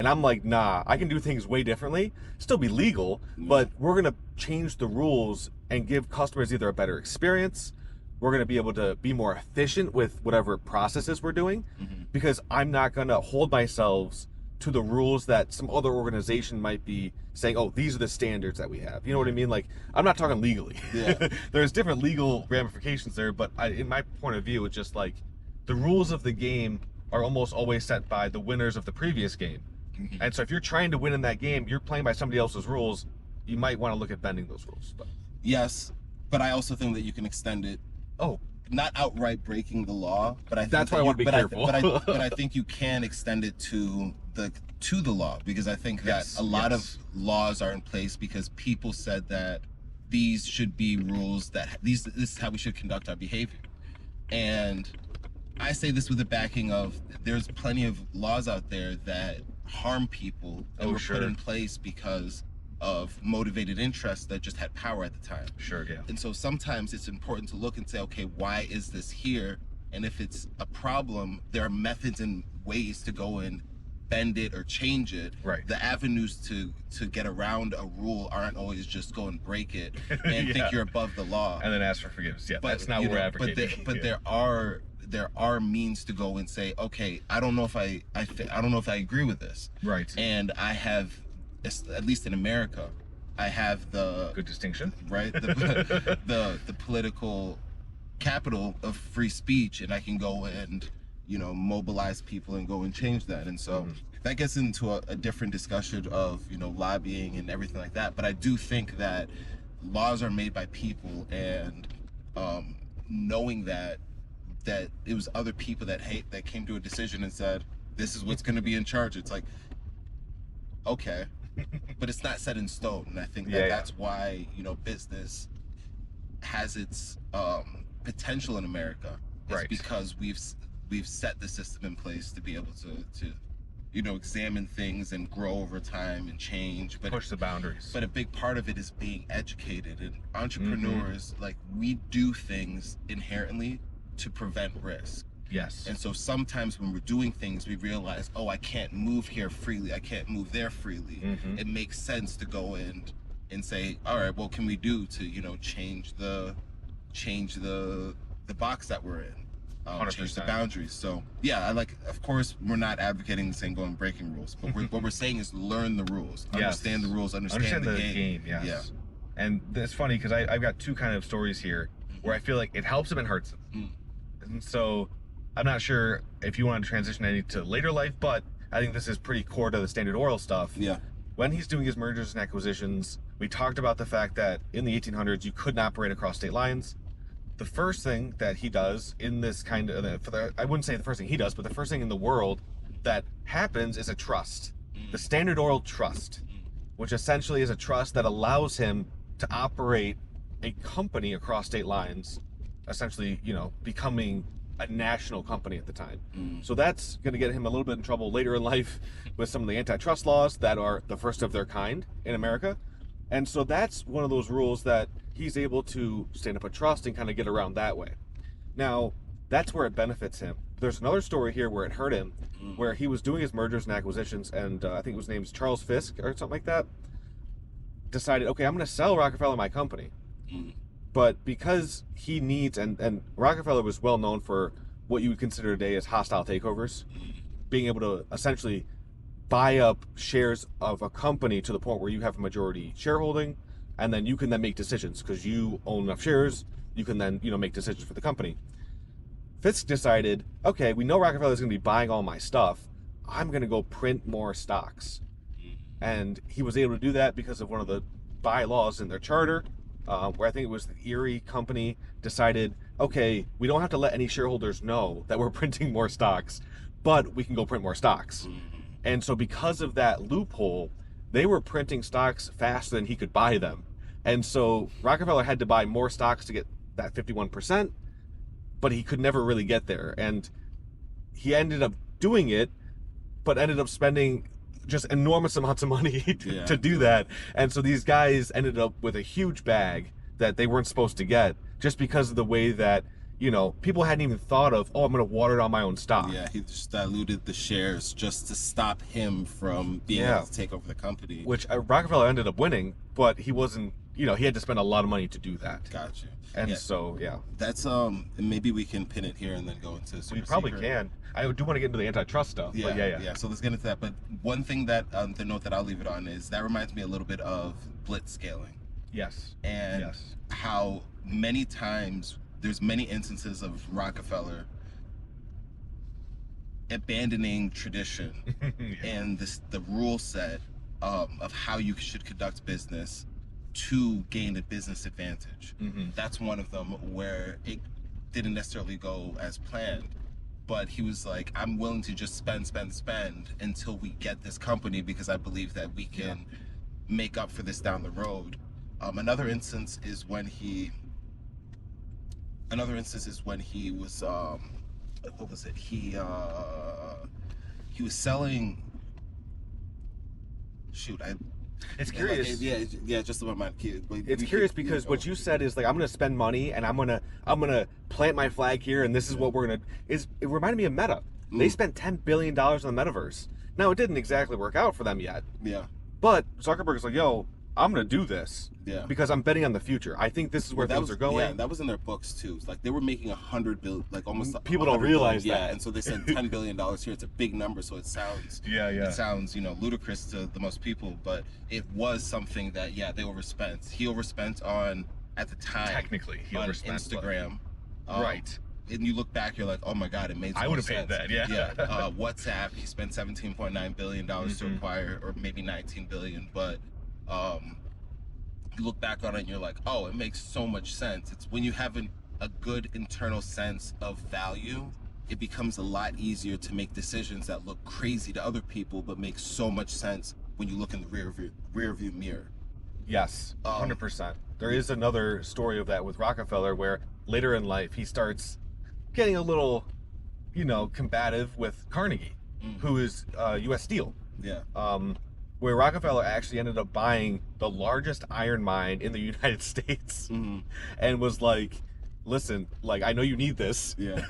And I'm like, nah, I can do things way differently, still be legal, but we're going to change the rules and give customers either a better experience. We're going to be able to be more efficient with whatever processes we're doing, because I'm not going to hold myself to the rules that some other organization might be saying, oh, these are the standards that we have. You know what I mean? Like, I'm not talking legally. Yeah. There's different legal ramifications there, but in my point of view, it's just like the rules of the game are almost always set by the winners of the previous game. And so if you're trying to win in that game, you're playing by somebody else's rules, you might want to look at bending those rules. But Yes, but I also think that you can extend it. oh, Not outright breaking the law, but I think That's why I want to be careful. but I think you can extend it to the law, because I think that Yes, a lot yes. of laws are in place because people said that these should be rules, that this is how we should conduct our behavior. And I say this with the backing of, there's plenty of laws out there that harm people that Oh, were sure. put in place because of motivated interests that just had power at the time. sure, yeah. And so sometimes it's important to look and say, okay, why is this here? And if it's a problem, there are methods and ways to go and bend it or change it. Right. The avenues to get around a rule aren't always just go and break it and Yeah. think you're above the law. And then ask for forgiveness. Yeah, But that's not you what we're know, advocating. But Yeah. there are means to go and say, okay, I don't know if I don't know if I agree with this. Right. And I have, at least in America, I have the Good distinction. right the political capital of free speech, and I can go and mobilize people and go and change that. And so that gets into a different discussion of lobbying and everything like that. But I do think that laws are made by people, and knowing that it was other people that came to a decision and said, this is what's going to be in charge. It's like, okay, but it's not set in stone. And I think that that's why business has its potential in America. It's Right. because we've set the system in place to be able to examine things and grow over time and change. But Push the boundaries. But a big part of it is being educated, and entrepreneurs, like, we do things inherently to prevent risk. yes. And so sometimes when we're doing things, we realize, oh, I can't move here freely, I can't move there freely. It makes sense to go in and say, all right, what can we do to change the box that we're in, change the 100%. boundaries. So yeah, of course we're not advocating saying go and breaking rules, but what we're saying is learn the rules, understand the rules, understand the game. Yes. Yeah. And it's funny because I've got two kind of stories here where I feel like it helps him and hurts him. And so I'm not sure if you want to transition any to later life, but I think this is pretty core to the Standard Oil stuff. Yeah. When he's doing his mergers and acquisitions, we talked about the fact that in the 1800s you couldn't operate across state lines. The first thing that he does in this kind of, I wouldn't say the first thing he does, but the first thing in the world that happens is a trust. The Standard Oil Trust, which essentially is a trust that allows him to operate a company across state lines, essentially, becoming a national company at the time. So that's going to get him a little bit in trouble later in life with some of the antitrust laws that are the first of their kind in America. And so that's one of those rules that he's able to stand up a trust and kind of get around that way. Now, that's where it benefits him. There's another story here where it hurt him, where he was doing his mergers and acquisitions, and I think his name's Charles Fisk or something like that, decided, okay, I'm going to sell Rockefeller my company. But because he needs, and Rockefeller was well known for what you would consider today as hostile takeovers, being able to essentially buy up shares of a company to the point where you have a majority shareholding, and then you can then make decisions because you own enough shares. You can then make decisions for the company. Fisk decided, okay, we know Rockefeller is going to be buying all my stuff. I'm going to go print more stocks, and he was able to do that because of one of the bylaws in their charter, where I think it was the Erie company decided, okay, we don't have to let any shareholders know that we're printing more stocks, but we can go print more stocks. And so because of that loophole, they were printing stocks faster than he could buy them. And so Rockefeller had to buy more stocks to get that 51%, but he could never really get there. And he ended up doing it, but ended up spending just enormous amounts of money to do that. And so these guys ended up with a huge bag that they weren't supposed to get just because of the way that you know, people hadn't even thought of, oh, I'm going to water down my own stock. Yeah, he just diluted the shares just to stop him from being able to take over the company. Which Rockefeller ended up winning, but he wasn't, you know, he had to spend a lot of money to do that. Gotcha. And so, yeah. That's, maybe we can pin it here and then go into super We probably secret. can. I do want to get into the antitrust stuff. Yeah, But yeah. So let's get into that. But one thing that, the note that I'll leave it on is that reminds me a little bit of blitz scaling. Yes. And yes. how many times there's many instances of Rockefeller abandoning tradition and the rule set of how you should conduct business to gain a business advantage. That's one of them where it didn't necessarily go as planned, but he was like, I'm willing to just spend until we get this company because I believe that we can make up for this down the road. Another instance is when he was what was it? He was selling. Shoot, It's curious. Yeah, just about my kid. It's curious because what you said is like, I'm gonna spend money and I'm gonna plant my flag here, and this is what we're gonna. It reminded me of Meta. They spent $10 billion on the metaverse. Now it didn't exactly work out for them yet. Yeah. But Zuckerberg's like, yo, I'm gonna do this. Yeah. Because I'm betting on the future. I think this is where things are going. Yeah, that was in their books too. It's like they were making $100 billion, like almost. People don't realize that. Yeah, and so they said $10 billion here. It's a big number, so it sounds. It sounds, you know, ludicrous to the most people, but it was something that they overspent. He overspent on at the time. Technically, he on overspent Instagram. Right. And you look back, you're like, oh my God, it made so I would much have paid sense. that, yeah. WhatsApp, he spent $17.9 billion to acquire, or maybe $19 billion, but you look back on it and you're like, oh, it makes so much sense. It's when you have a good internal sense of value, it becomes a lot easier to make decisions that look crazy to other people, but make so much sense when you look in the rear view mirror. Yes, 100%. There is another story of that with Rockefeller where later in life he starts getting a little, you know, combative with Carnegie, who is U.S. Steel. Yeah. Where Rockefeller actually ended up buying the largest iron mine in the United States, and was like, listen, like, I know you need this. Yeah.